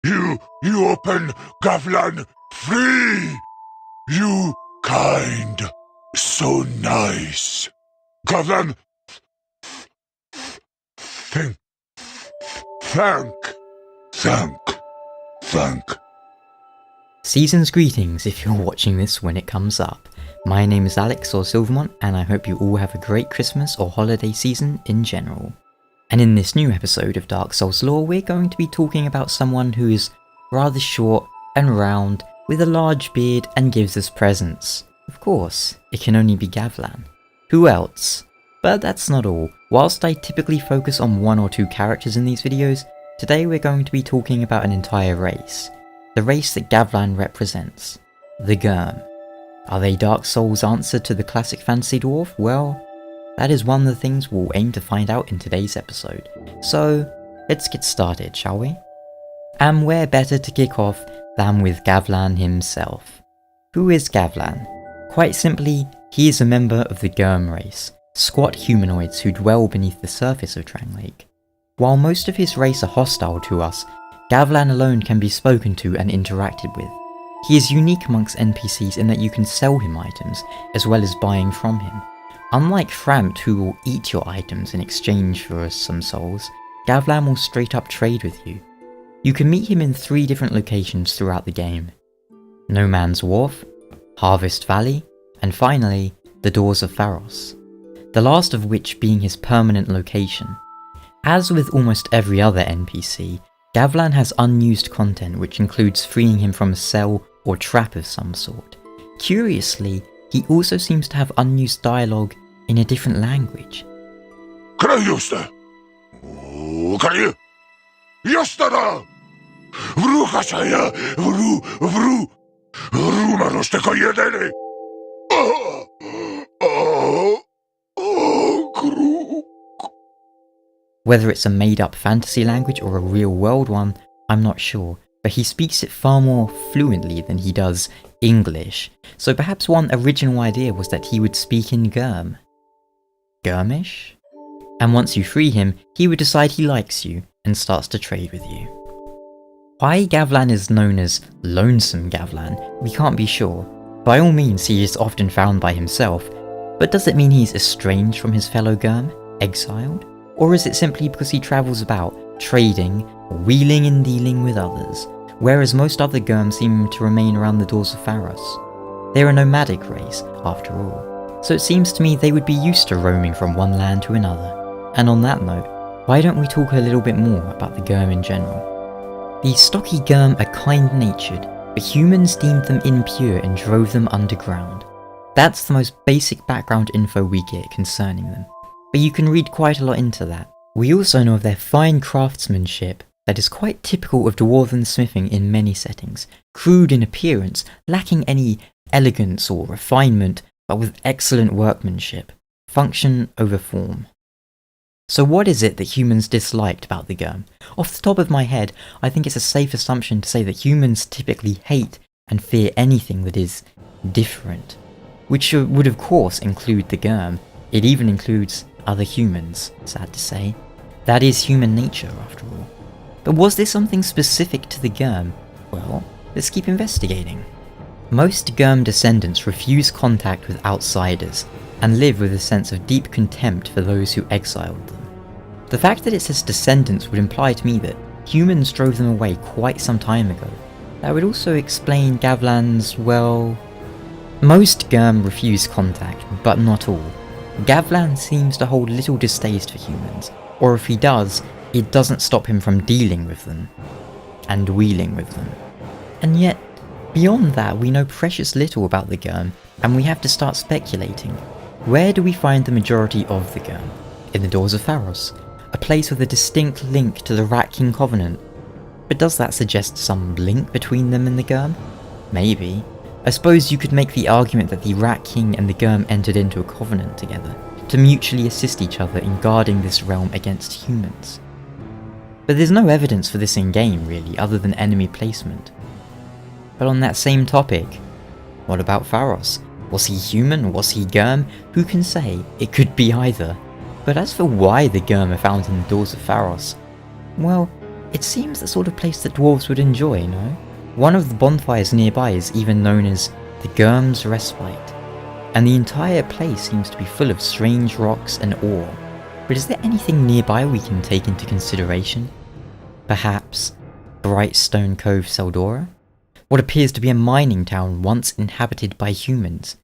You open Gavlan free! You kind, so nice. Gavlan, thank, thank, thank, thank. Season's greetings if you're watching this when it comes up. My name is Alex or Silvermont, and I hope you all have a great Christmas or holiday season in general. And in this new episode of Dark Souls Lore, we're going to be talking about someone who is rather short and round, with a large beard and gives us presents. Of course, it can only be Gavlan. Who else? But that's not all. Whilst I typically focus on one or two characters in these videos, today we're going to be talking about an entire race. The race that Gavlan represents. The Gyrm. Are they Dark Souls' answer to the classic fantasy dwarf? Well, that is one of the things we'll aim to find out in today's episode. So, let's get started, shall we? And where better to kick off than with Gavlan himself. Who is Gavlan? Quite simply, he is a member of the Gyrm race, squat humanoids who dwell beneath the surface of Drangleic. While most of his race are hostile to us, Gavlan alone can be spoken to and interacted with. He is unique amongst NPCs in that you can sell him items, as well as buying from him. Unlike Frampt, who will eat your items in exchange for some souls, Gavlan will straight up trade with you. You can meet him in 3 different locations throughout the game. No Man's Wharf, Harvest Valley, and finally, the Doors of Pharos. The last of which being his permanent location. As with almost every other NPC, Gavlan has unused content which includes freeing him from a cell or trap of some sort. Curiously, he also seems to have unused dialogue in a different language. Whether it's a made-up fantasy language or a real-world one, I'm not sure, but he speaks it far more fluently than he does English, so perhaps one original idea was that he would speak in Gyrm. Gyrmish? And once you free him, he would decide he likes you and starts to trade with you. Why Gavlan is known as Lonesome Gavlan, we can't be sure. By all means, he is often found by himself, but does it mean he's estranged from his fellow Gyrm, exiled? Or is it simply because he travels about, trading, wheeling and dealing with others, whereas most other Gyrm seem to remain around the Doors of Pharos? They're a nomadic race, after all, so it seems to me they would be used to roaming from one land to another. And on that note, why don't we talk a little bit more about the Gyrm in general? These stocky Gyrm are kind-natured, but humans deemed them impure and drove them underground. That's the most basic background info we get concerning them. But you can read quite a lot into that. We also know of their fine craftsmanship that is quite typical of dwarven smithing in many settings, crude in appearance, lacking any elegance or refinement, but with excellent workmanship, function over form. So what is it that humans disliked about the Gyrm? Off the top of my head, I think it's a safe assumption to say that humans typically hate and fear anything that is different, which would of course include the Gyrm. It even includes other humans, sad to say. That is human nature, after all. But was there something specific to the Gyrm? Well, let's keep investigating. Most Gyrm descendants refuse contact with outsiders, and live with a sense of deep contempt for those who exiled them. The fact that it says descendants would imply to me that humans drove them away quite some time ago. That would also explain Gavlan's, well... Most Gyrm refuse contact, but not all. Gavlan seems to hold little distaste for humans, or if he does, it doesn't stop him from dealing with them, and wheeling with them. And yet, beyond that we know precious little about the Gyrm, and we have to start speculating. Where do we find the majority of the Gyrm? In the Doors of Pharos, a place with a distinct link to the Rat King Covenant. But does that suggest some link between them and the Gyrm? Maybe. I suppose you could make the argument that the Rat King and the Gyrm entered into a covenant together, to mutually assist each other in guarding this realm against humans. But there's no evidence for this in-game really, other than enemy placement. But on that same topic, what about Pharos? Was he human? Was he Gyrm? Who can say? It could be either. But as for why the Gyrm are found in the Doors of Pharos, well, It seems the sort of place that dwarves would enjoy, no? One of the bonfires nearby is even known as the Gyrm's Respite, and the entire place seems to be full of strange rocks and ore. But is there anything nearby we can take into consideration? Perhaps Brightstone Cove, Seldora? What appears to be a mining town once inhabited by humans.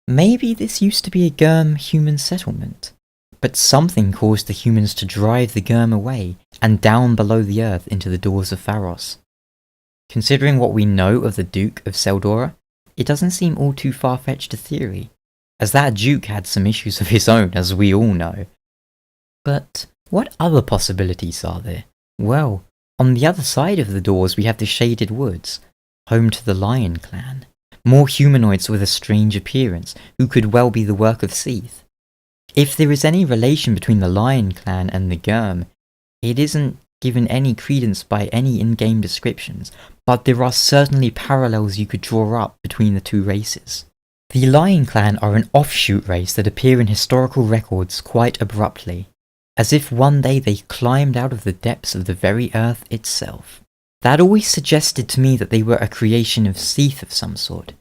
Maybe this used to be a Gyrm human settlement, but something caused the humans to drive the Gyrm away and down below the earth into the doors of Pharos. Considering what we know of the Duke of Seldora, it doesn't seem all too far-fetched a theory, as that Duke had some issues of his own, as we all know. But what other possibilities are there? Well, on the other side of the doors we have the Shaded Woods, home to the Lion Clan, more humanoids with a strange appearance, who could well be the work of Seath. If there is any relation between the Lion Clan and the Gyrm, it isn't given any credence by any in-game descriptions, but there are certainly parallels you could draw up between the two races. The Lion Clan are an offshoot race that appear in historical records quite abruptly, as if one day they climbed out of the depths of the very earth itself. That always suggested to me that they were a creation of Seath of some sort.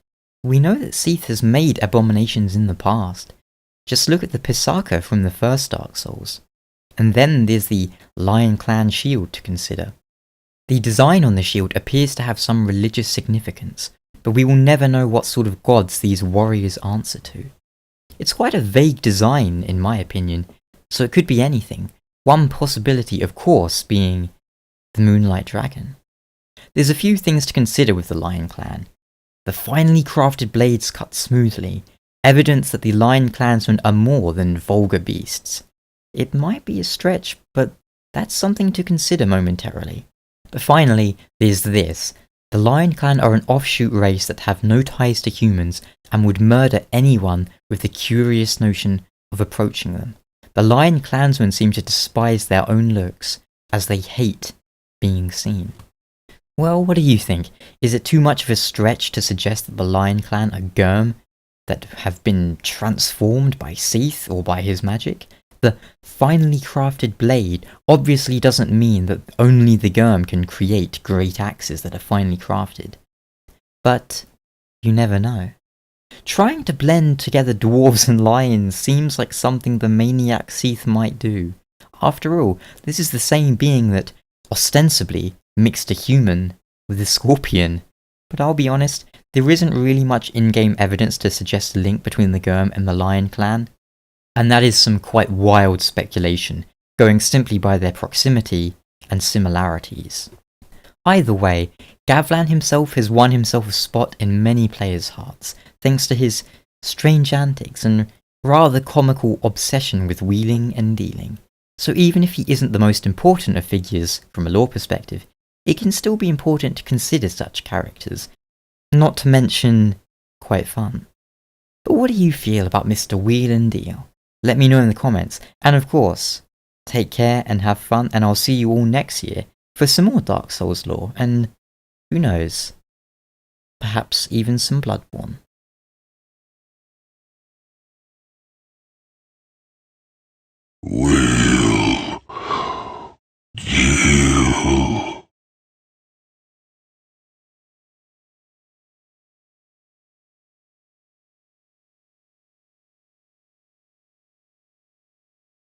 We know that Seath has made abominations in the past. Just look at the Pisaka from the first Dark Souls. And then there's the Lion Clan shield to consider. The design on the shield appears to have some religious significance, but we will never know what sort of gods these warriors answer to. It's quite a vague design, in my opinion, so it could be anything. One possibility, of course, being the Moonlight Dragon. There's a few things to consider with the Lion Clan. The finely crafted blades cut smoothly, evidence that the Lion Clansmen are more than vulgar beasts. It might be a stretch, but that's something to consider momentarily. But finally, there's this. The Lion Clan are an offshoot race that have no ties to humans and would murder anyone with the curious notion of approaching them. The Lion Clansmen seem to despise their own looks, as they hate being seen. Well, what do you think? Is it too much of a stretch to suggest that the Lion Clan are Gyrm that have been transformed by Seath or by his magic? The finely crafted blade obviously doesn't mean that only the Gyrm can create great axes that are finely crafted. But you never know. Trying to blend together dwarves and lions seems like something the maniac Seath might do. After all, this is the same being that, ostensibly, mixed a human with a scorpion. But I'll be honest, there isn't really much in-game evidence to suggest a link between the Gyrm and the Lion Clan. And that is some quite wild speculation, going simply by their proximity and similarities. Either way, Gavlan himself has won himself a spot in many players' hearts, thanks to his strange antics and rather comical obsession with wheeling and dealing. So even if he isn't the most important of figures from a lore perspective, it can still be important to consider such characters, not to mention quite fun. But what do you feel about Mr. Wheel and Deal? Let me know in the comments, and of course, take care and have fun, and I'll see you all next year for some more Dark Souls lore, and who knows, perhaps even some Bloodborne. Will